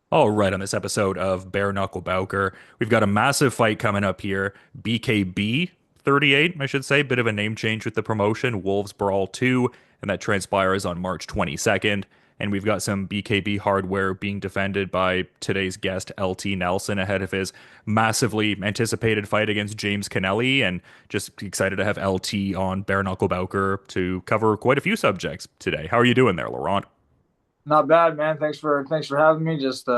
All right, on this episode of Bare Knuckle Bowker, we've got a massive fight coming up here. BKB 38, I should say, bit of a name change with the promotion, Wolves Brawl 2, and that transpires on March 22nd. And we've got some BKB hardware being defended by today's guest, LT Nelson, ahead of his massively anticipated fight against James Connelly. And just excited to have LT on Bare Knuckle Bowker to cover quite a few subjects today. How are you doing there, Laurent? Not bad, man. Thanks for having me. Just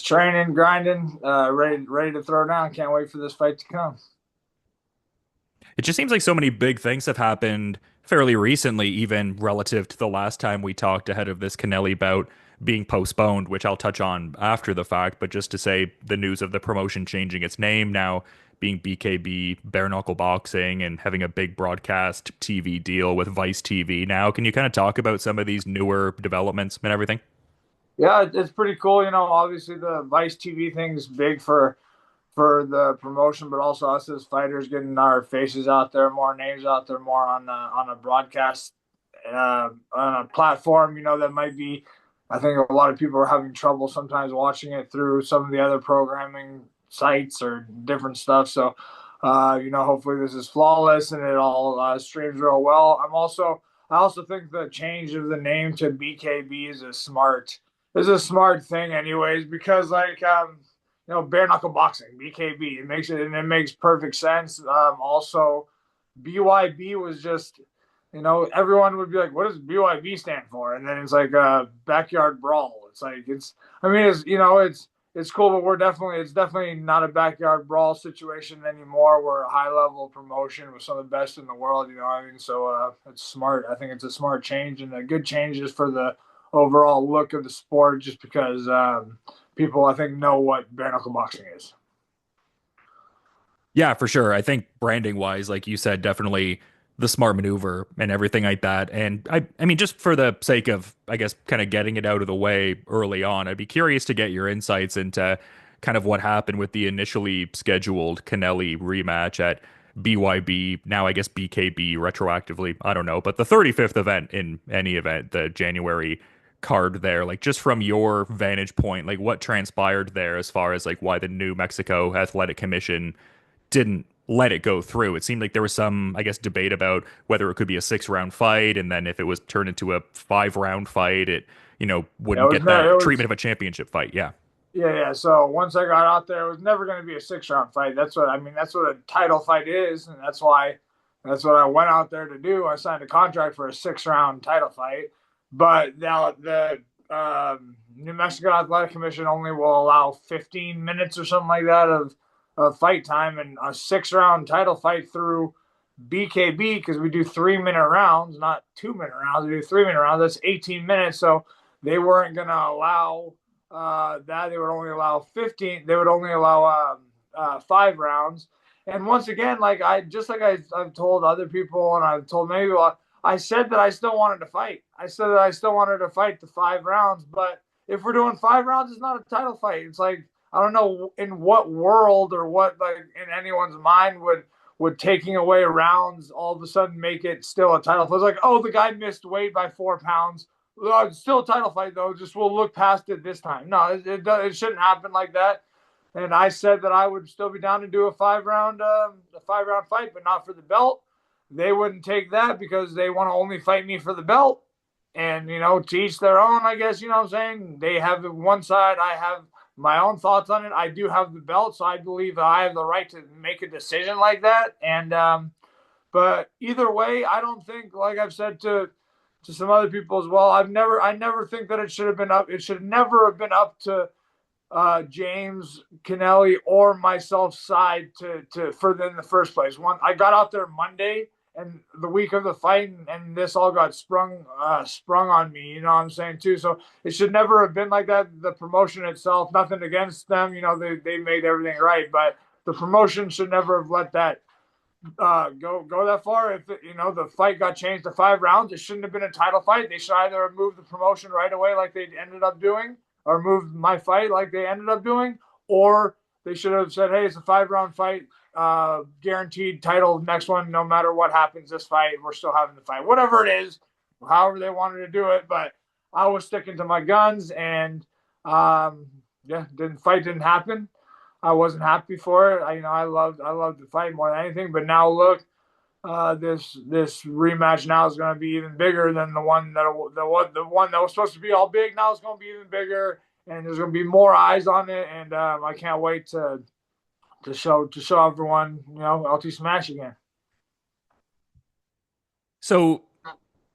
training, grinding, ready to throw down. Can't wait for this fight to come. It just seems like so many big things have happened fairly recently, even relative to the last time we talked ahead of this Kennelly bout being postponed, which I'll touch on after the fact. But just to say the news of the promotion changing its name now being BKB Bare Knuckle Boxing and having a big broadcast TV deal with Vice TV now. Can you kind of talk about some of these newer developments and everything? Yeah, it's pretty cool. Obviously the Vice TV thing's big for the promotion, but also us as fighters getting our faces out there, more names out there, more on a broadcast on a platform. That might be. I think a lot of people are having trouble sometimes watching it through some of the other programming sites or different stuff. So, hopefully this is flawless and it all streams real well. I also think the change of the name to BKB is a smart thing, anyways, because bare knuckle boxing, BKB. It makes perfect sense. Also, BYB was just, everyone would be like, "What does BYB stand for?" And then it's like backyard brawl. It's like I mean, it's cool, but it's definitely not a backyard brawl situation anymore. We're a high level promotion with some of the best in the world. You know what I mean? So it's smart. I think it's a smart change and a good change just for the overall look of the sport, just because people I think know what bare knuckle boxing is. Yeah, for sure. I think branding wise, like you said, definitely the smart maneuver and everything like that. And I mean, just for the sake of, I guess, kind of getting it out of the way early on, I'd be curious to get your insights into kind of what happened with the initially scheduled Kennelly rematch at BYB, now I guess BKB retroactively. I don't know, but the 35th event in any event, the January card there, like just from your vantage point, like what transpired there as far as like why the New Mexico Athletic Commission didn't let it go through. It seemed like there was some, I guess, debate about whether it could be a 6 round fight, and then if it was turned into a 5 round fight, it, Yeah, wouldn't get that treatment of a championship fight. Yeah. yeah. So once I got out there, it was never going to be a 6 round fight. That's what a title fight is, and that's what I went out there to do. I signed a contract for a 6 round title fight, but now the New Mexico Athletic Commission only will allow 15 minutes or something like that of fight time, and a 6 round title fight through BKB, because we do 3 minute rounds, not 2 minute rounds. We do 3 minute rounds. That's 18 minutes. So they weren't going to allow that. They would only allow 15. They would only allow 5 rounds. And once again, I've told other people, and I've told many people, I said that I still wanted to fight. I said that I still wanted to fight the 5 rounds. But if we're doing 5 rounds, it's not a title fight. It's like, I don't know in what world or what, like, in anyone's mind would taking away rounds all of a sudden make it still a title fight. It's like, oh, the guy missed weight by 4 pounds. It's still a title fight, though. Just we'll look past it this time. No, it shouldn't happen like that. And I said that I would still be down to do a 5 round fight, but not for the belt. They wouldn't take that because they want to only fight me for the belt. And to each their own, I guess. You know what I'm saying? They have one side. I have my own thoughts on it. I do have the belt, so I believe that I have the right to make a decision like that. And but either way, I don't think, like I've said to some other people as well, I never think that it should have been up. It should never have been up to James Connelly or myself's side to for in the first place. I got out there Monday and the week of the fight, and this all got sprung on me. You know what I'm saying too. So it should never have been like that. The promotion itself, nothing against them. They made everything right, but the promotion should never have let that go that far. If the fight got changed to 5 rounds, it shouldn't have been a title fight. They should either have moved the promotion right away, like they ended up doing, or moved my fight like they ended up doing, or they should have said, "Hey, it's a 5 round fight, guaranteed title. Next one, no matter what happens, this fight, we're still having the fight." Whatever it is, however they wanted to do it, but I was sticking to my guns, and Yeah, didn't happen. I wasn't happy for it. I loved the fight more than anything. But now look, this rematch now is going to be even bigger than the one that was supposed to be all big. Now it's going to be even bigger, and there's going to be more eyes on it. And I can't wait to show everyone, LT Smash again. So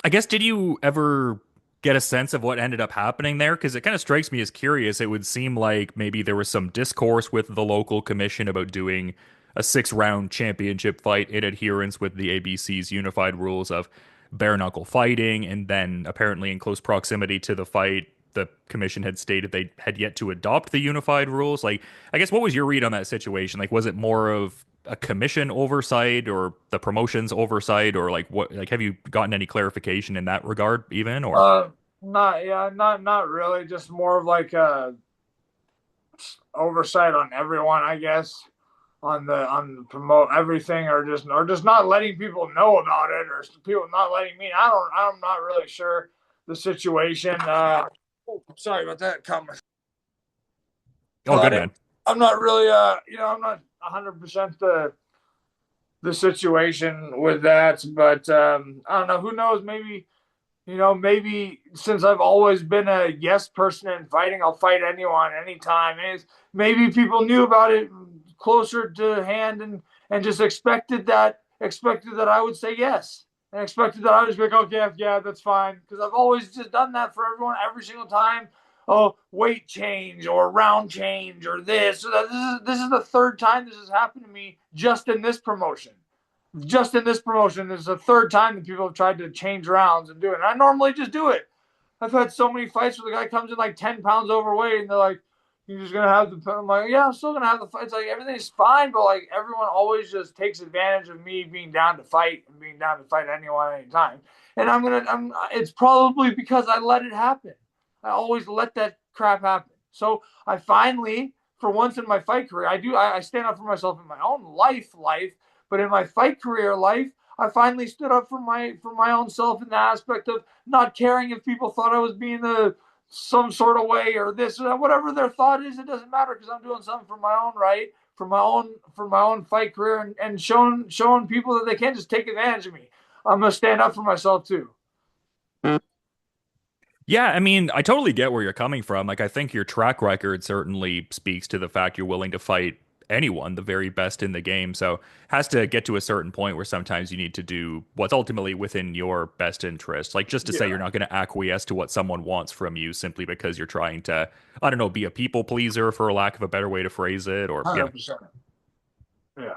I guess, did you ever get a sense of what ended up happening there? Because it kind of strikes me as curious. It would seem like maybe there was some discourse with the local commission about doing a 6 round championship fight in adherence with the ABC's unified rules of bare knuckle fighting. And then apparently, in close proximity to the fight, the commission had stated they had yet to adopt the unified rules. Like, I guess, what was your read on that situation? Like, was it more of a commission oversight or the promotions oversight, or like what, like have you gotten any clarification in that regard even, or? Not really. Just more of like a oversight on everyone, I guess, on promote everything, or just not letting people know about it, or people not letting me. I'm not really sure the situation. Sorry about that. Comment. Oh, good man. I'm not really I'm not 100% the situation with that, but I don't know. Who knows? Maybe since I've always been a yes person in fighting, I'll fight anyone, anytime. And maybe people knew about it closer to hand, and just expected that I would say yes, and expected that I would just be like, okay, yeah, that's fine, because I've always just done that for everyone every single time. Oh, weight change or round change or this. So this is the third time this has happened to me just in this promotion. Just in this promotion, this is the third time that people have tried to change rounds and do it. And I normally just do it. I've had so many fights where the guy comes in like 10 pounds overweight, and they're like, you're just going to have the. I'm like, yeah, I'm still going to have the fight. It's like everything's fine, but like everyone always just takes advantage of me being down to fight and being down to fight anyone anytime. And it's probably because I let it happen. I always let that crap happen. So I finally, for once in my fight career, I stand up for myself in my own life, but in my fight career life, I finally stood up for my own self in the aspect of not caring if people thought I was being some sort of way or this or that, whatever their thought is. It doesn't matter, because I'm doing something for my own right, for my own fight career, and showing people that they can't just take advantage of me. I'm gonna stand up for myself too. Yeah, I mean, I totally get where you're coming from. Like, I think your track record certainly speaks to the fact you're willing to fight anyone, the very best in the game. So, has to get to a certain point where sometimes you need to do what's ultimately within your best interest. Like, just to say you're Yeah, not going to acquiesce to what someone wants from you simply because you're trying to, I don't know, be a people pleaser, for lack of a better way to phrase it, or yeah. 100%. Yeah.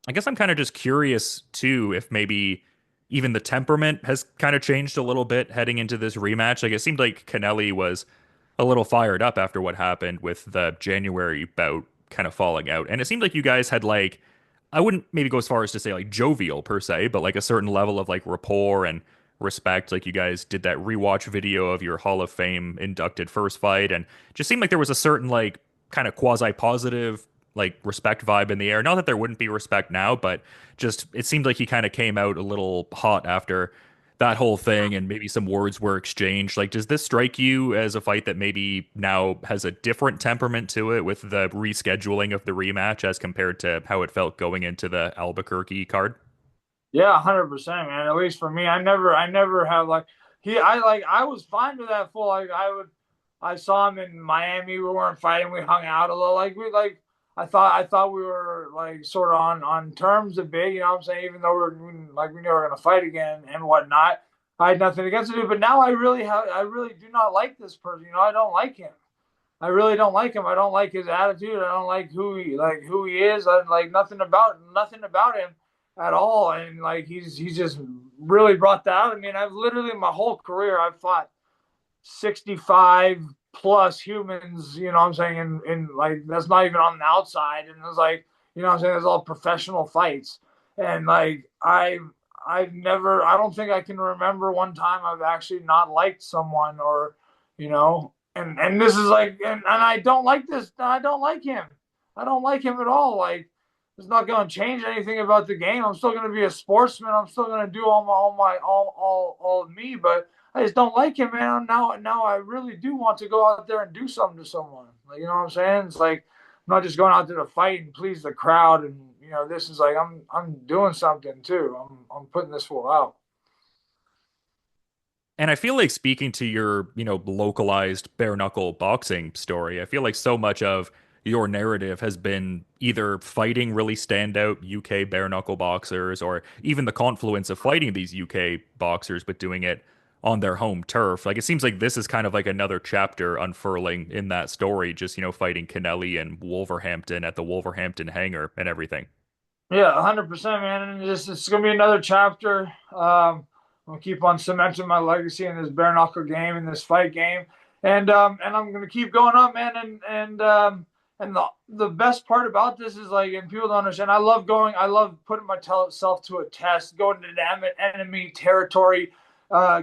I guess I'm kind of just curious too if maybe even the temperament has kind of changed a little bit heading into this rematch. Like, it seemed like Kennelly was a little fired up after what happened with the January bout kind of falling out. And it seemed like you guys had, like, I wouldn't maybe go as far as to say like jovial per se, but like a certain level of like rapport and respect. Like, you guys did that rewatch video of your Hall of Fame inducted first fight, and just seemed like there was a certain like kind of quasi positive like respect vibe in the air. Not that there wouldn't be respect now, but just it seemed like he kind of came out a little hot after that whole thing, and maybe some words were exchanged. Like, does this strike you as a fight that maybe now has a different temperament to it with the rescheduling of the rematch as compared to how it felt going into the Albuquerque card? Yeah, 100%, man. At least for me, I never have like I was fine with that full. Like I saw him in Miami. We weren't fighting. We hung out a little. I thought we were like sort of on terms a bit. You know what I'm saying? Even though we knew we were gonna fight again and whatnot. I had nothing against it, but now I really do not like this person. I don't like him. I really don't like him. I don't like his attitude. I don't like who he is. I like nothing about him at all. And like he's just really brought that out. I mean, I've literally my whole career I've fought 65 plus humans, you know what I'm saying, in like that's not even on the outside. And it's like, you know what I'm saying, there's all professional fights. And like I've never I don't think I can remember one time I've actually not liked someone, or and this is like and I don't like this. I don't like him. I don't like him at all. Like it's not going to change anything about the game. I'm still going to be a sportsman. I'm still going to do all of me, but I just don't like him, man. Now I really do want to go out there and do something to someone. Like, you know what I'm saying? It's like I'm not just going out there to fight and please the crowd. And this is like I'm doing something too. I'm putting this fool out. And I feel like speaking to your, localized bare knuckle boxing story, I feel like so much of your narrative has been either fighting really standout UK bare knuckle boxers or even the confluence of fighting these UK boxers, but doing it on their home turf. Like it seems like this is kind of like another chapter unfurling in that story, just, fighting Connelly and Wolverhampton at the Wolverhampton hangar and everything. Yeah, 100%, man. And it's gonna be another chapter. I'm gonna keep on cementing my legacy in this bare knuckle game, in this fight game, and I'm gonna keep going up, man. And the best part about this is like, and people don't understand. I love going. I love putting myself to a test, going to enemy territory,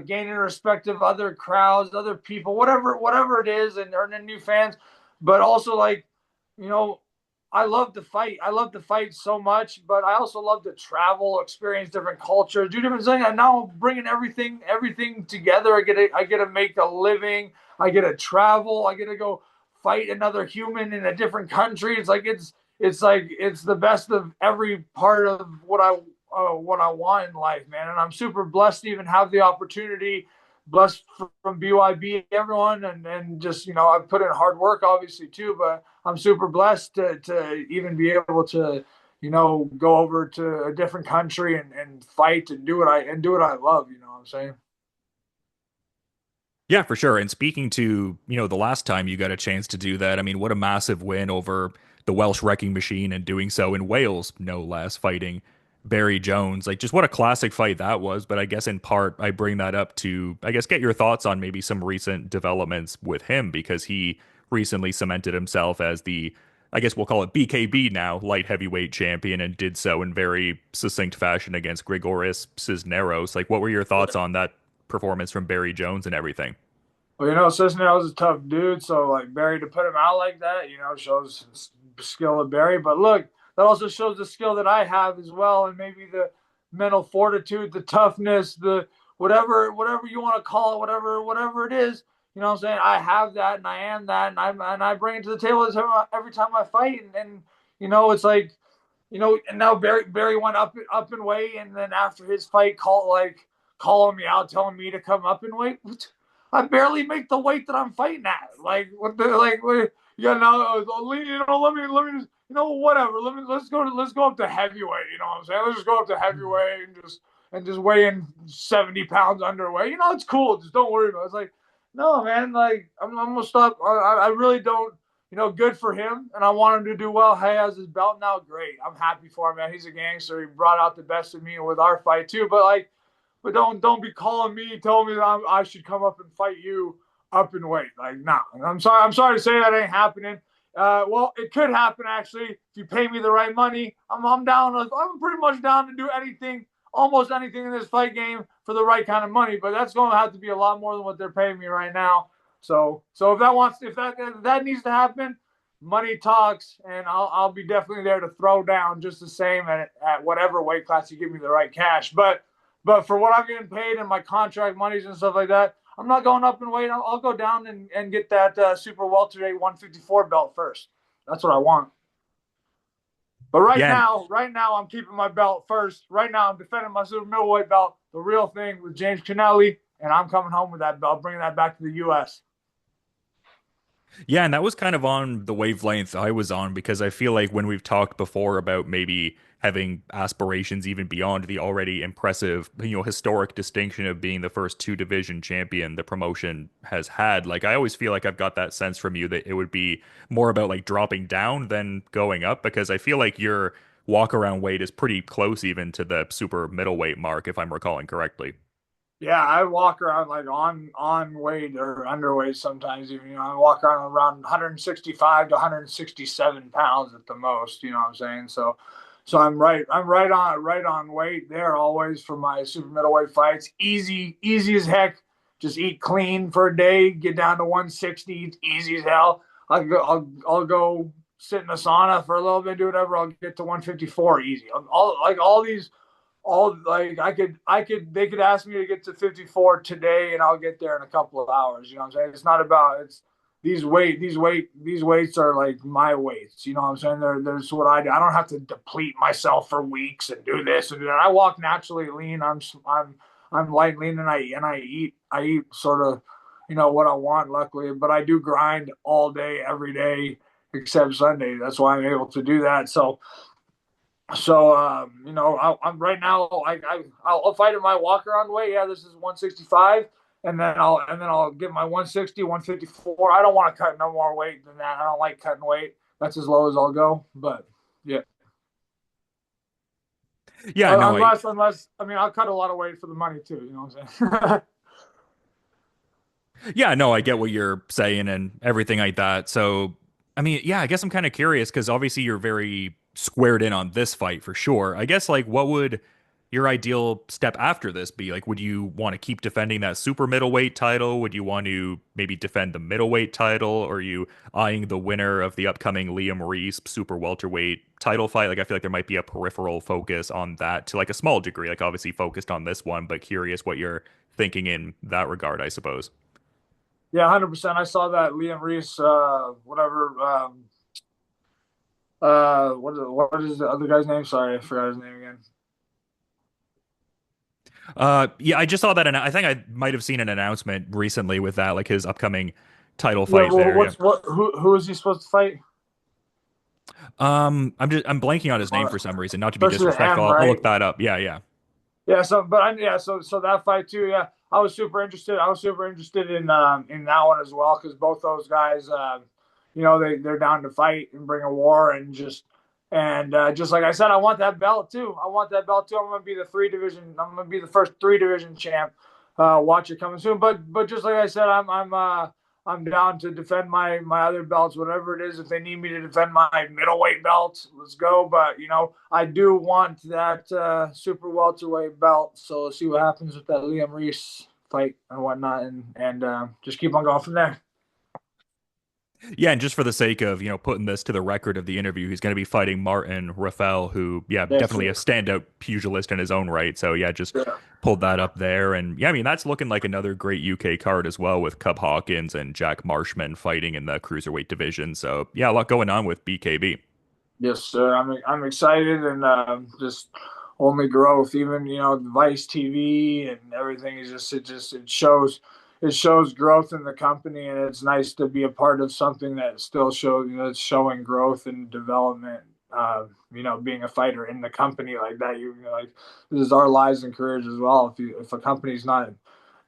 gaining respect of other crowds, other people, whatever it is, and earning new fans. But also like, you know, I love to fight. I love to fight so much, but I also love to travel, experience different cultures, do different things. And now I'm bringing everything together. I get to make a living. I get to travel. I get to go fight another human in a different country. It's the best of every part of what I want in life, man. And I'm super blessed to even have the opportunity. Blessed from BYB, everyone, and just I've put in hard work, obviously too, but I'm super blessed to even be able to go over to a different country and fight and do what I love. You know what I'm saying? Yeah, for sure. And speaking to, the last time you got a chance to do that, I mean, what a massive win over the Welsh Wrecking Machine and doing so in Wales, no less, fighting Barry Jones. Like, just what a classic fight that was. But I guess in part, I bring that up to, I guess, get your thoughts on maybe some recent developments with him because he recently cemented himself as the, I guess we'll call it BKB now, light heavyweight champion, and did so in very succinct fashion against Grigoris Cisneros. Like, what were your thoughts on that performance from Barry Jones and everything? Well, Cisneros is a tough dude, so like Barry to put him out like that, shows skill of Barry. But look, that also shows the skill that I have as well, and maybe the mental fortitude, the toughness, the whatever you want to call it, whatever it is. You know what I'm saying? I have that, and I am that, and I bring it to the table every time I fight, and it's like and now Barry went up in weight, and then after his fight, calling me out, telling me to come up in weight. I barely make the weight that I'm fighting at. Like what the like, what, yeah, no, let me just, whatever. Let's go up to heavyweight. You know what I'm saying? Let's just go up to heavyweight and just weigh in 70 pounds underweight. It's cool. Just don't worry about it. It's like, no, man. Like I'm gonna stop. I really don't. Good for him, and I want him to do well. Hey, has his belt now, great. I'm happy for him, man. He's a gangster. He brought out the best of me with our fight too. But don't be calling me, telling me that I should come up and fight you up in weight. Like, nah. I'm sorry to say that ain't happening. Well, it could happen actually if you pay me the right money. I'm down. I'm pretty much down to do anything, almost anything in this fight game for the right kind of money. But that's going to have to be a lot more than what they're paying me right now. So if that needs to happen, money talks, and I'll be definitely there to throw down just the same at whatever weight class you give me the right cash. But for what I'm getting paid and my contract monies and stuff like that, I'm not going up in weight. I'll go down and get that super welterweight 154 belt first. That's what I want. But Yeah, right now, I'm keeping my belt first. Right now, I'm defending my super middleweight belt, the real thing with James Connelly, and I'm coming home with that belt, bringing that back to the U.S. yeah, and that was kind of on the wavelength I was on because I feel like when we've talked before about maybe having aspirations even beyond the already impressive, historic distinction of being the first two division champion the promotion has had, like I always feel like I've got that sense from you that it would be more about like dropping down than going up because I feel like your walk around weight is pretty close even to the super middleweight mark, if I'm recalling correctly. Yeah, I walk around like on weight or underweight sometimes. Even I walk around 165 to 167 pounds at the most. You know what I'm saying? So I'm right on weight there always for my super middleweight fights. Easy as heck. Just eat clean for a day, get down to 160. It's easy as hell. I'll go sit in a sauna for a little bit, do whatever. I'll get to 154 easy. All these all like they could ask me to get to 54 today and I'll get there in a couple of hours. You know what I'm saying? It's not about it's these weights are like my weights. You know what I'm saying? There's what I do. I don't have to deplete myself for weeks and do this and do that. I walk naturally lean. I'm light lean and I eat sort of what I want, luckily, but I do grind all day every day except Sunday. That's why I'm able to do that. I'm right now. I'll fight in my walk around weight. Yeah, this is 165, and then I'll get my 160, 154. I don't want to cut no more weight than that. I don't like cutting weight. That's as low as I'll go. But yeah, Yeah, no, unless I mean I'll cut a lot of weight for the money too. You know what I'm saying? yeah, no, I get what you're saying and everything like that. So, I mean, yeah, I guess I'm kind of curious because obviously you're very squared in on this fight for sure. I guess like what would your ideal step after this be? Like, would you want to keep defending that super middleweight title? Would you want to maybe defend the middleweight title? Or are you eyeing the winner of the upcoming Liam Reese super welterweight title fight? Like, I feel like there might be a peripheral focus on that to like a small degree, like obviously focused on this one, but curious what you're thinking in that regard, I suppose. Yeah, 100%. I saw that Liam Reese, whatever. What is the other guy's name? Sorry, I forgot his name again. Yeah, I just saw that, and I think I might have seen an announcement recently with that, like his upcoming title Yeah, fight well, there. Yeah. who is he supposed to fight? I'm blanking on his name for some reason. Not to be Starts with an disrespectful, M, I'll right? look that up. Yeah, yeah. Yeah. So that fight too. Yeah, I was super interested. I was super interested in that one as well because both those guys, they're down to fight and bring a war just like I said, I want that belt too. I want that belt too. I'm gonna be the three division. I'm gonna be the first three division champ. Watch it coming soon. But just like I said, I'm down to defend my other belts, whatever it is. If they need me to defend my middleweight belt, let's go. But I do want that super welterweight belt. So let's see what happens with that Liam Reese fight and whatnot, and just keep on going from there. Yeah, and just for the sake of, putting this to the record of the interview, he's going to be fighting Martin Raffel, who, yeah, Yes, definitely a sir. standout pugilist in his own right. So, yeah, just Yeah. pulled that up there. And, yeah, I mean, that's looking like another great UK card as well with Cub Hawkins and Jack Marshman fighting in the cruiserweight division. So, yeah, a lot going on with BKB. Yes, sir. I'm excited and just only growth. Even Vice TV and everything is it shows growth in the company, and it's nice to be a part of something that still shows it's showing growth and development. Being a fighter in the company like that, like this is our lives and careers as well. If a company's not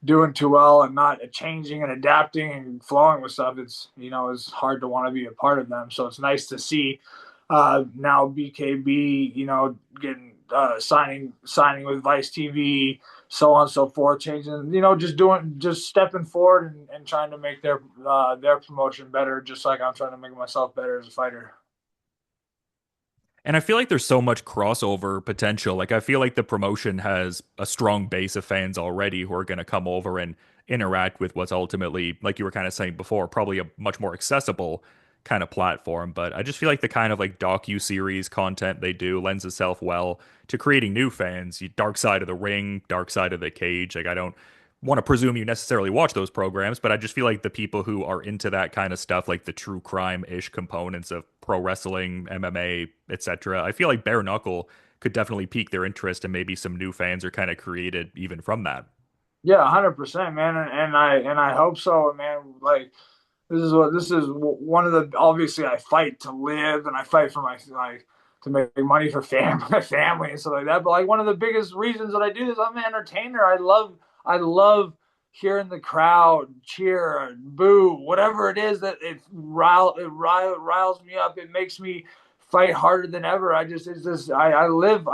doing too well and not changing and adapting and flowing with stuff, it's hard to want to be a part of them. So it's nice to see now BKB, getting signing with Vice TV, so on and so forth, changing, just stepping forward and trying to make their promotion better, just like I'm trying to make myself better as a fighter. And I feel like there's so much crossover potential. Like I feel like the promotion has a strong base of fans already who are going to come over and interact with what's ultimately, like you were kind of saying before, probably a much more accessible kind of platform. But I just feel like the kind of like docu-series content they do lends itself well to creating new fans. Dark Side of the Ring, Dark Side of the Cage. Like I don't want to presume you necessarily watch those programs, but I just feel like the people who are into that kind of stuff, like the true crime-ish components of pro wrestling, MMA, etc., I feel like Bare Knuckle could definitely pique their interest and maybe some new fans are kind of created even from that. Yeah, 100%, man, and I hope so, man. Like this is one of the obviously I fight to live and I fight for my like to make money for my family and stuff like that. But like one of the biggest reasons that I do this, I'm an entertainer. I love hearing the crowd cheer or boo, whatever it is that riles me up. It makes me fight harder than ever. It's just I live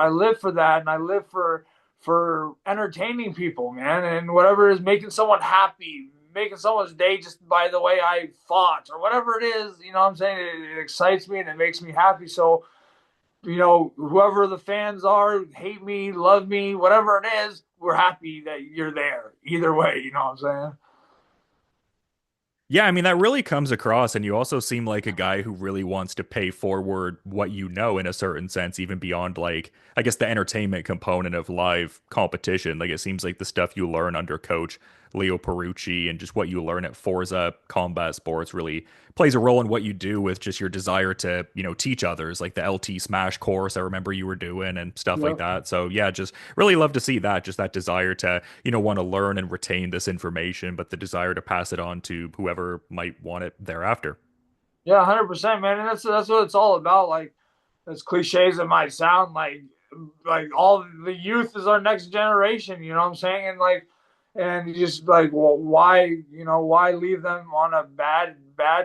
for that, and I live for entertaining people, man, and whatever is making someone happy, making someone's day just by the way I fought or whatever it is, what I'm saying? It excites me and it makes me happy. So, whoever the fans are, hate me, love me, whatever it is, we're happy that you're there. Either way, you know what I'm saying? Yeah, I mean, that really comes across, and you also seem like a guy who really wants to pay forward what you know in a certain sense, even beyond like, I guess, the entertainment component of live competition. Like, it seems like the stuff you learn under coach Leo Perucci and just what you learn at Forza Combat Sports really plays a role in what you do with just your desire to, teach others, like the LT Smash course I remember you were doing and stuff like Yep. that. So, yeah, just really love to see that, just that desire to, want to learn and retain this information, but the desire to pass it on to whoever might want it thereafter. Yeah, 100%, man. And that's what it's all about. Like, as cliche as it might sound, like all the youth is our next generation. You know what I'm saying? And you just like, well, why leave them on a bad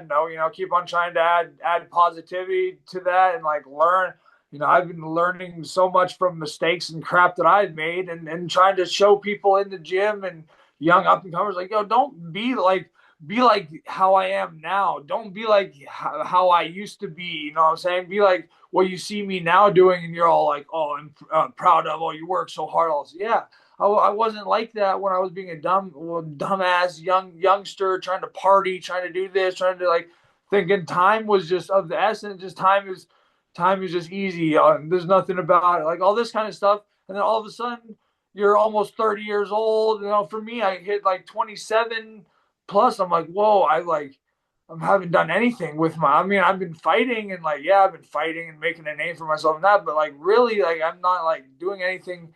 note? Keep on trying to add positivity to that and like learn. I've been learning so much from mistakes and crap that I've made, and trying to show people in the gym and young up and comers like, yo, don't be like how I am now. Don't be like how I used to be. You know what I'm saying? Be like what you see me now doing, and you're all like, "Oh, I'm proud of. Oh, you work so hard." Also, yeah, I wasn't like that when I was being a dumbass youngster trying to party, trying to do this, trying to like thinking time was just of the essence. Just time is just easy. There's nothing about it, like all this kind of stuff. And then all of a sudden, you're almost 30 years old. For me, I hit like 27 plus. I'm like, whoa, I haven't done anything with I mean, I've been fighting and like, yeah, I've been fighting and making a name for myself and that, but like really, like I'm not like doing anything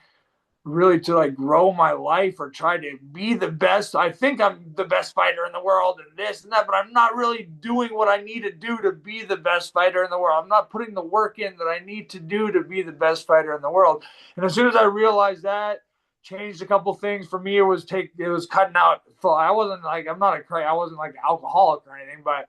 really to like grow my life or try to be the best. I think I'm the best fighter in the world and this and that, but I'm not really doing what I need to do to be the best fighter in the world. I'm not putting the work in that I need to do to be the best fighter in the world. And as soon as I realized that, changed a couple things for me. It was cutting out. I wasn't like, I wasn't like alcoholic or anything, but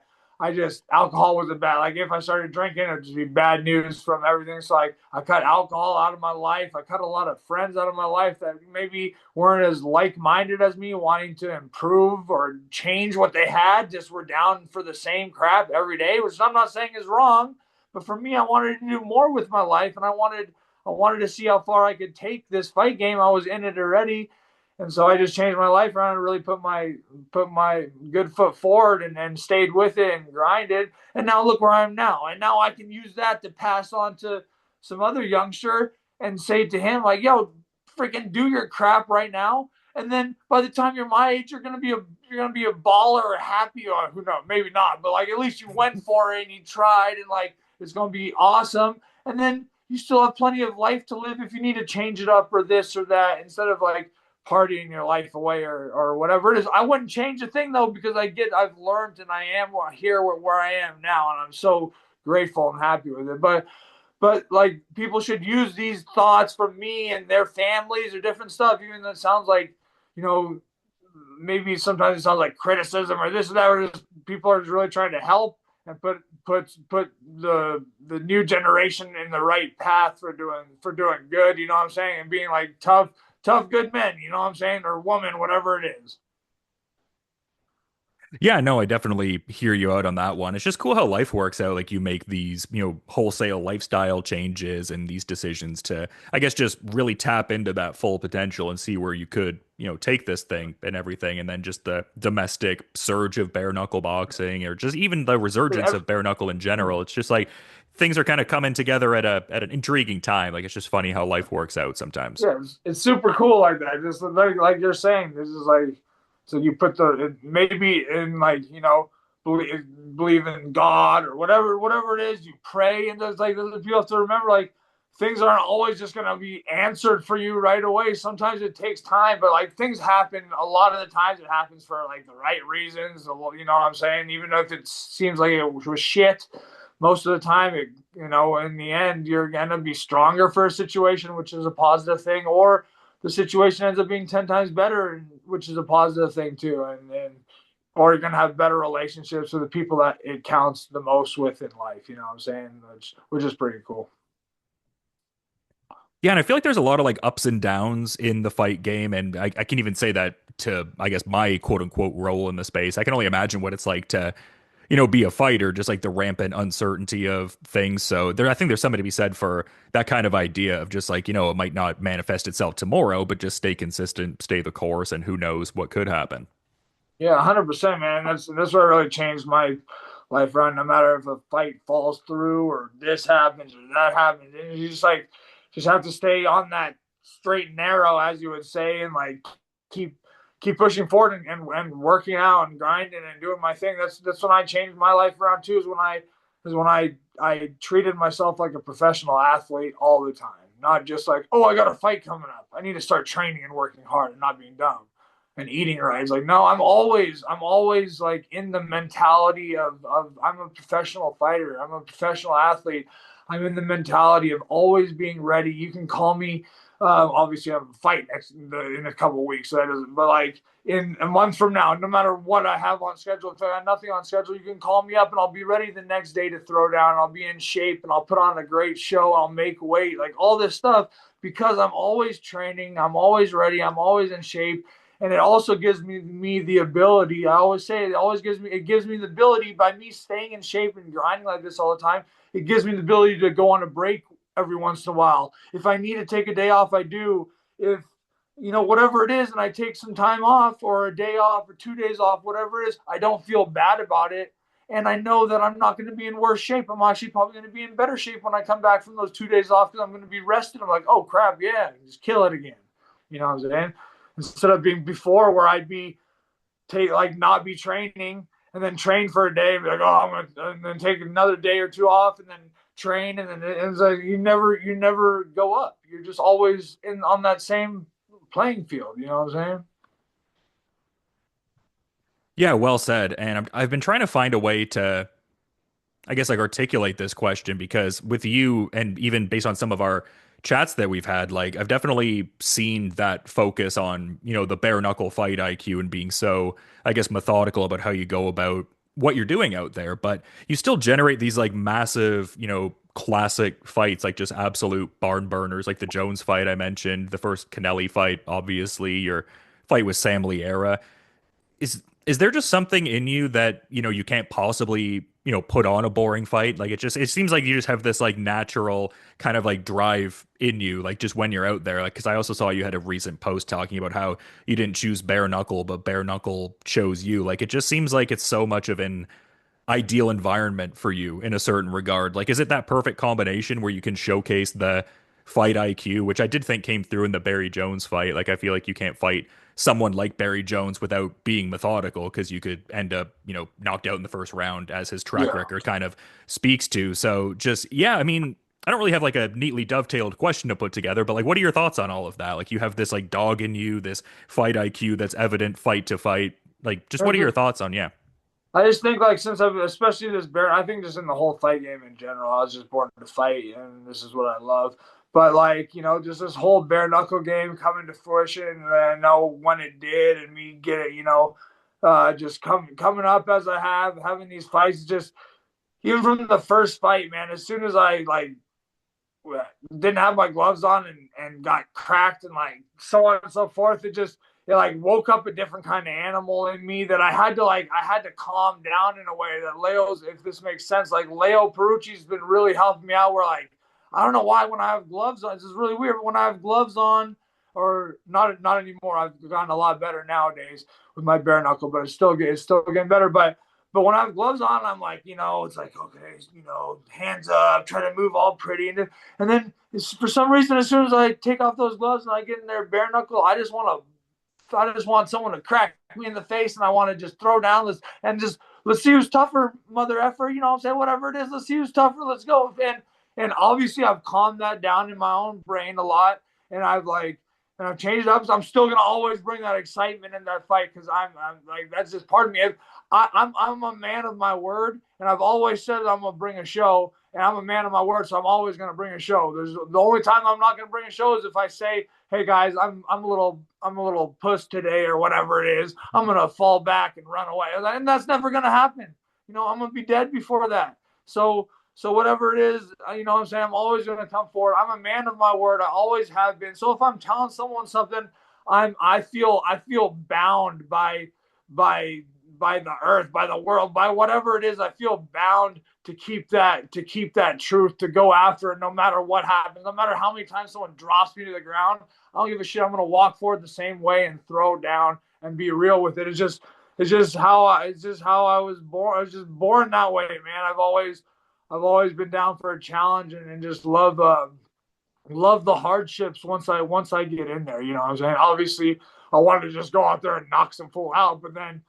alcohol was a bad, like if I started drinking, it would just be bad news from everything. So like I cut alcohol out of my life. I cut a lot of friends out of my life that maybe weren't as like-minded as me, wanting to improve or change what they had, just were down for the same crap every day, which I'm not saying is wrong. But for me, I wanted to do more with my life, and I wanted to see how far I could take this fight game. I was in it already. And so I just changed my life around and really put my good foot forward, and stayed with it and grinded. And now look where I am now. And now I can use that to pass on to some other youngster and say to him, like, yo, freaking do your crap right now. And then by the time you're my age, you're gonna be a baller or happy, or who knows, maybe not, but like at least you went for it and you tried, and like it's gonna be awesome. And then you still have plenty of life to live if you need to change it up or this or that, instead of like partying your life away, or whatever it is. I wouldn't change a thing though, because I've learned, and I am here where I am now, and I'm so grateful and happy with it. But like people should use these thoughts from me and their families or different stuff, even though it sounds like, you know, maybe sometimes it sounds like criticism or this or that, or just people are just really trying to help and put the new generation in the right path for doing good. You know what I'm saying? And being like tough good men. You know what I'm saying? Or woman, whatever it is. Yeah, no, I definitely hear you out on that one. It's just cool how life works out. Like you make these, wholesale lifestyle changes and these decisions to, I guess, just really tap into that full potential and see where you could, take this thing and everything. And then just the domestic surge of bare knuckle boxing, or just even the resurgence of bare knuckle in general. It's just like things are kind of coming together at an intriguing time. Like it's just funny how life works out sometimes. Yeah, it's super cool like that. Just like you're saying, this is like, so you put maybe in like, believe in God or whatever it is. You pray, and there's like you have to remember, like, things aren't always just gonna be answered for you right away. Sometimes it takes time, but like things happen. A lot of the times it happens for like the right reasons. You know what I'm saying? Even if it seems like it was shit, most of the time, in the end, you're gonna be stronger for a situation, which is a positive thing, or the situation ends up being 10 times better, which is a positive thing too. And or you're gonna have better relationships with the people that it counts the most with in life. You know what I'm saying? Which is pretty cool. Yeah, and I feel like there's a lot of like ups and downs in the fight game, and I can even say that to, I guess, my quote unquote role in the space. I can only imagine what it's like to, be a fighter, just like the rampant uncertainty of things. So I think there's something to be said for that kind of idea of just like, it might not manifest itself tomorrow, but just stay consistent, stay the course, and who knows what could happen. Yeah, 100%, man. That's what really changed my life around. No matter if a fight falls through or this happens or that happens, and you just have to stay on that straight and narrow, as you would say, and like keep keep pushing forward and working out and grinding and doing my thing. That's when I changed my life around too. Is when I treated myself like a professional athlete all the time, not just like, oh, I got a fight coming up. I need to start training and working hard and not being dumb and eating right. It's like, no, I'm always like in the mentality of I'm a professional fighter. I'm a professional athlete. I'm in the mentality of always being ready. You can call me. Obviously, I have a fight in a couple of weeks, so that doesn't. But like in a month from now, no matter what I have on schedule, if I have nothing on schedule, you can call me up and I'll be ready the next day to throw down. I'll be in shape and I'll put on a great show. I'll make weight, like all this stuff because I'm always training. I'm always ready. I'm always in shape, and it also gives me the ability. I always say it gives me the ability by me staying in shape and grinding like this all the time. It gives me the ability to go on a break every once in a while. If I need to take a day off, I do. If whatever it is, and I take some time off or a day off or 2 days off, whatever it is, I don't feel bad about it. And I know that I'm not going to be in worse shape. I'm actually probably going to be in better shape when I come back from those 2 days off because I'm going to be rested. I'm like, oh crap, yeah, just kill it again. You know what I'm saying? Instead of being before where I'd be not be training and then train for a day and be like, oh, I'm gonna and then take another day or two off and then train and then it's like you never go up. You're just always in on that same playing field. You know what I'm saying? Yeah, well said. And I've been trying to find a way to, I guess, like articulate this question because with you and even based on some of our chats that we've had, like I've definitely seen that focus on, the bare knuckle fight IQ and being so, I guess, methodical about how you go about what you're doing out there. But you still generate these like massive, classic fights, like just absolute barn burners, like the Jones fight I mentioned, the first Connelly fight, obviously, your fight with Sam Liera. Is there just something in you that you can't possibly put on a boring fight? Like it seems like you just have this like natural kind of like drive in you, like just when you're out there. Like because I also saw you had a recent post talking about how you didn't choose bare knuckle, but bare knuckle chose you. Like it just seems like it's so much of an ideal environment for you in a certain regard. Like is it that perfect combination where you can showcase the fight IQ, which I did think came through in the Barry Jones fight. Like I feel like you can't fight someone like Barry Jones without being methodical because you could end up, knocked out in the first round as his track Yeah. record kind of speaks to. So just yeah, I mean, I don't really have like a neatly dovetailed question to put together, but like what are your thoughts on all of that? Like you have this like dog in you, this fight IQ that's evident fight to fight. Like just what are your thoughts on yeah? I just think like since I've especially this bear, I think just in the whole fight game in general, I was just born to fight, and this is what I love. But like just this whole bare knuckle game coming to fruition, and I know when it did, and me get it, just coming up as I have having these fights, just even from the first fight, man. As soon as I like didn't have my gloves on and got cracked and like so on and so forth. It like woke up a different kind of animal in me that I had to calm down in a way that Leo's, if this makes sense, like Leo Perucci's been really helping me out where like I don't know why when I have gloves on, this is really weird, but when I have gloves on or not anymore, I've gotten a lot better nowadays with my bare knuckle, but it's still getting better. But when I have gloves on, I'm like, it's like, okay, hands up, try to move all pretty. And then for some reason, as soon as I take off those gloves and I get in there bare knuckle, I just want someone to crack me in the face and I want to just throw down this and just let's see who's tougher, mother effer. You know what I'm saying? Whatever it is, let's see who's tougher. Let's go. And obviously I've calmed that down in my own brain a lot, and I've changed it up. So I'm still gonna always bring that excitement in that fight because I'm like that's just part of me. I'm a man of my word, and I've always said that I'm gonna bring a show, and I'm a man of my word, so I'm always gonna bring a show. There's the only time I'm not gonna bring a show is if I say, "Hey guys, I'm a little puss today," or whatever it is. I'm gonna fall back and run away, and that's never gonna happen. I'm gonna be dead before that. So whatever it is, what I'm saying, I'm always gonna come forward. I'm a man of my word. I always have been. So if I'm telling someone something, I feel bound by by the earth, by the world, by whatever it is. I feel bound to keep that truth, to go after it no matter what happens, no matter how many times someone drops me to the ground. I don't give a shit. I'm gonna walk forward the same way and throw down and be real with it. It's just it's just how I was born. I was just born that way, man. I've always been down for a challenge and just love the hardships once I get in there. You know what I'm saying? Obviously, I wanted to just go out there and knock some fool out, but then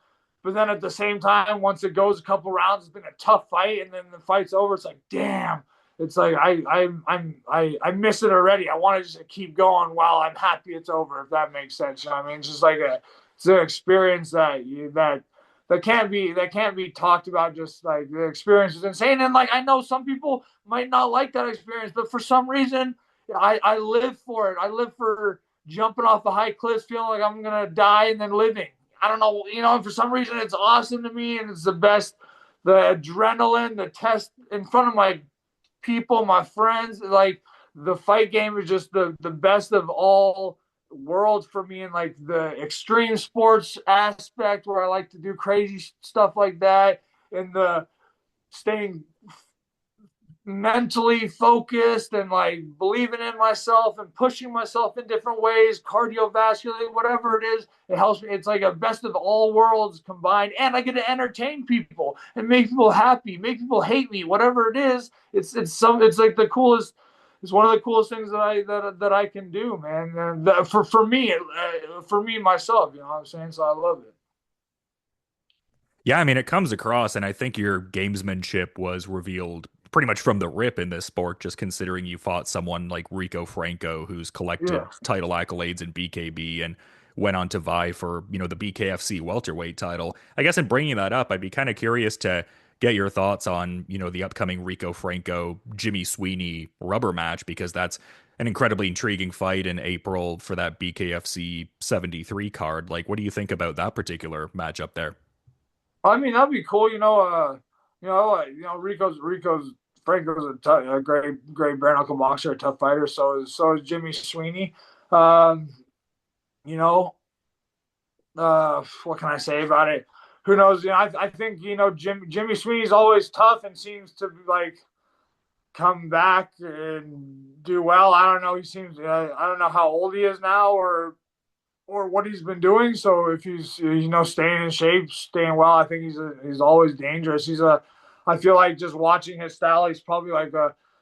at the same time, once it goes a couple rounds, it's been a tough fight, and then the fight's over. It's like, damn. It's like I miss it already. I want to just keep going while I'm happy it's over. If that makes sense, you know what I mean? It's just like it's an experience that can't be talked about. Just like the experience is insane, and like I know some people might not like that experience, but for some reason I live for it. I live for jumping off the high cliffs, feeling like I'm gonna die, and then living. I don't know, you know, for some reason it's awesome to me, and it's the best. The adrenaline, the test in front of my people, my friends, like the fight game is just the best of all worlds for me, and like the extreme sports aspect where I like to do crazy stuff like that, and the staying mentally focused and like believing in myself and pushing myself in different ways, cardiovascularly, whatever it is, it helps me. It's like a best of all worlds combined, and I get to entertain people and make people happy, make people hate me, whatever it is. It's like the coolest. It's one of the coolest things that I can do, man. And for me myself, you know what I'm saying. So I love it. Yeah, I mean, it comes across, and I think your gamesmanship was revealed pretty much from the rip in this sport, just considering you fought someone like Rico Franco, who's Yeah. collected title accolades in BKB and went on to vie for, the BKFC welterweight title. I guess in bringing that up, I'd be kind of curious to get your thoughts on, the upcoming Rico Franco Jimmy Sweeney rubber match, because that's an incredibly intriguing fight in April for that BKFC 73 card. Like, what do you think about that particular matchup there? I mean, that'd be cool. Rico's Franco's a great bare knuckle boxer, a tough fighter. So is Jimmy Sweeney. Um, you know, what can I say about it? Who knows? I think Jimmy Sweeney's always tough and seems to like come back and do well. I don't know. He seems. I don't know how old he is now or what he's been doing. So if he's staying in shape, staying well, I think he's always dangerous. I feel like just watching his style, he's probably like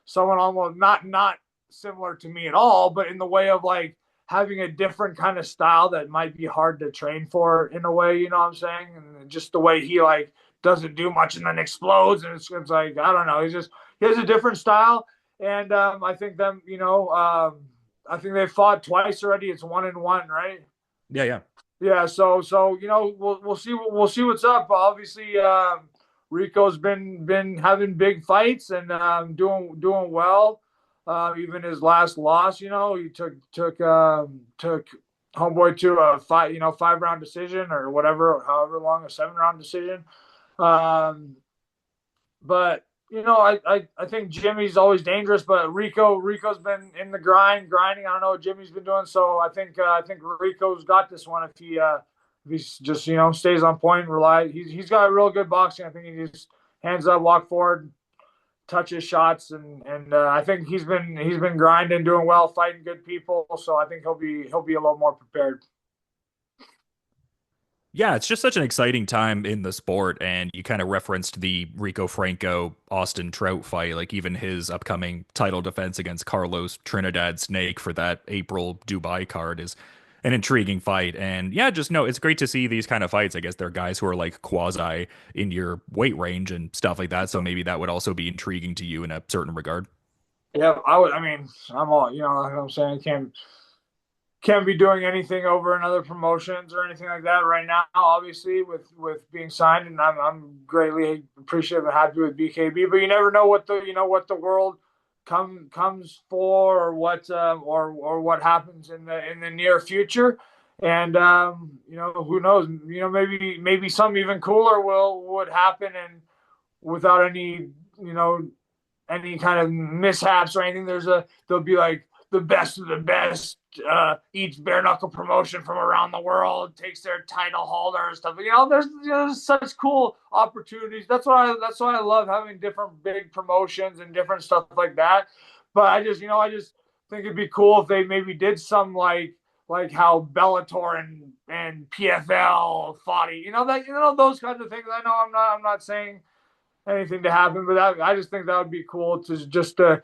someone almost not similar to me at all, but in the way of like having a different kind of style that might be hard to train for in a way. You know what I'm saying? And just the way he like doesn't do much and then explodes, and it's like I don't know. He has a different style, and I think I think they fought twice already. It's 1-1, right? Yeah, yeah. Yeah, so we'll see what's up. Obviously, Rico's been having big fights and doing well. Even his last loss, he took homeboy to a 5 round decision or whatever, however long, a 7 round decision. Um, but I think Jimmy's always dangerous, but Rico's been in the grinding. I don't know what Jimmy's been doing, so I think Rico's got this one if he's just stays on point, rely. He's got real good boxing. I think he just hands up, walk forward, touches shots, and I think he's been grinding, doing well, fighting good people. So I think he'll be a little more prepared. Yeah, it's just such an exciting time in the sport. And you kind of referenced the Rico Franco Austin Trout fight, like even his upcoming title defense against Carlos Trinidad Snake for that April Dubai card is an intriguing fight. And yeah, just no, it's great to see these kind of fights. I guess they're guys who are like quasi in your weight range and stuff like that. So maybe that would also be intriguing to you in a certain regard. Yeah, I would. I mean, I'm all like I'm saying. Can't be doing anything over in other promotions or anything like that right now. Obviously, with being signed, and I'm greatly appreciative and happy with BKB. But you never know what the world comes for, or what happens in the near future. And who knows? Maybe something even cooler would happen, and without any kind of mishaps or anything. There'll be like the best of the best. Each bare knuckle promotion from around the world takes their title holder and stuff. There's such cool opportunities. That's why I love having different big promotions and different stuff like that. But I just think it'd be cool if they maybe did some like how Bellator and PFL fought, that those kinds of things. I know I'm not saying anything to happen, but I just think that would be cool to just to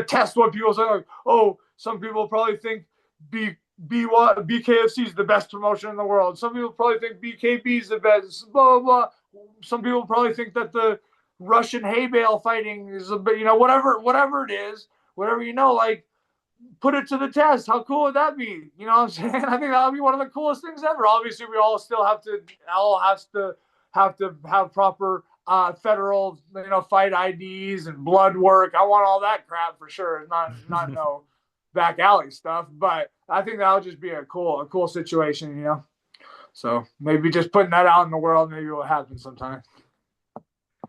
test what people say. Like, oh, some people probably think BKFC is the best promotion in the world. Some people probably think BKB is the best. Blah blah blah. Some people probably think that the Russian hay bale fighting is a bit, whatever it is, whatever like put it to the test. How cool would that be? You know what I'm saying? I think that would be one of the coolest things ever. Obviously, we all still have proper federal, fight IDs and blood work. I want all that crap for sure. Not no back alley stuff, but I think that would just be a cool situation. So maybe just putting that out in the world, maybe it will happen sometime.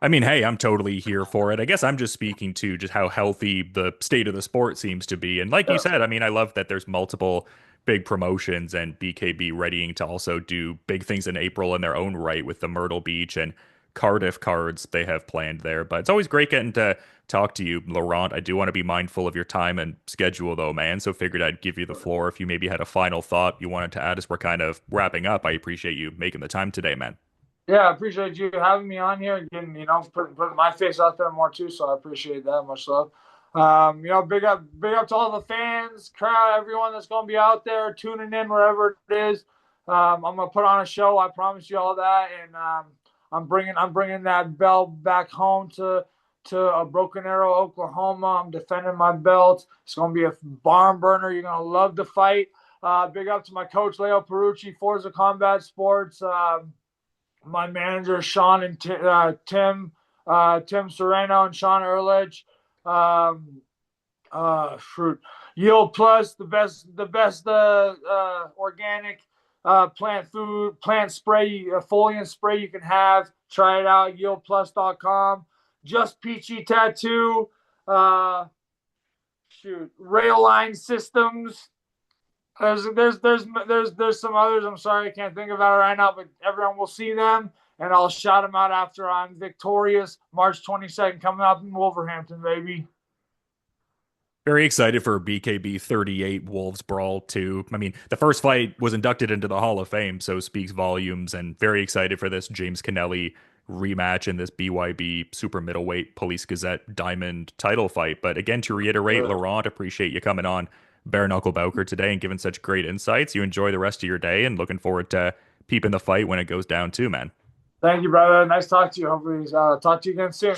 I mean, hey, I'm totally here for it. I guess I'm just speaking to just how healthy the state of the sport seems to be. And like you Yeah. said, I mean, I love that there's multiple big promotions and BKB readying to also do big things in April in their own right with the Myrtle Beach and Cardiff cards they have planned there. But it's always great getting to talk to you, Laurent. I do want to be mindful of your time and schedule, though, man. So figured I'd give you the floor if you maybe had a final thought you wanted to add as we're kind of wrapping up. I appreciate you making the time today, man. Yeah, I appreciate you having me on here and getting, putting my face out there more too. So I appreciate that. Much love. Big up to all the fans, crowd, everyone that's going to be out there tuning in wherever it is. I'm going to put on a show. I promise you all that. And I'm bringing that belt back home to Broken Arrow, Oklahoma. I'm defending my belt. It's going to be a barn burner. You're going to love the fight. Big up to my coach, Leo Perucci, Forza Combat Sports. My manager Sean and Tim Sereno and Sean Ehrlich, fruit Yield Plus, the best organic plant spray, foliant spray you can have. Try it out, yieldplus.com. Just Peachy Tattoo, Rail Line Systems. There's some others. I'm sorry I can't think about it right now, but everyone will see them, and I'll shout them out after I'm victorious. March 22nd coming up in Wolverhampton, baby. Very excited for BKB 38 Wolves Brawl 2. I mean, the first fight was inducted into the Hall of Fame, so speaks volumes, and very excited for this James Connelly rematch in this BYB Super Middleweight Police Gazette Diamond title fight. But again, to reiterate, Laurent, appreciate you coming on Bare Knuckle Bowker today and giving such great insights. You enjoy the rest of your day and looking forward to peeping the fight when it goes down too, man. Thank you, brother. Nice talk to you. Hopefully, talk to you again soon.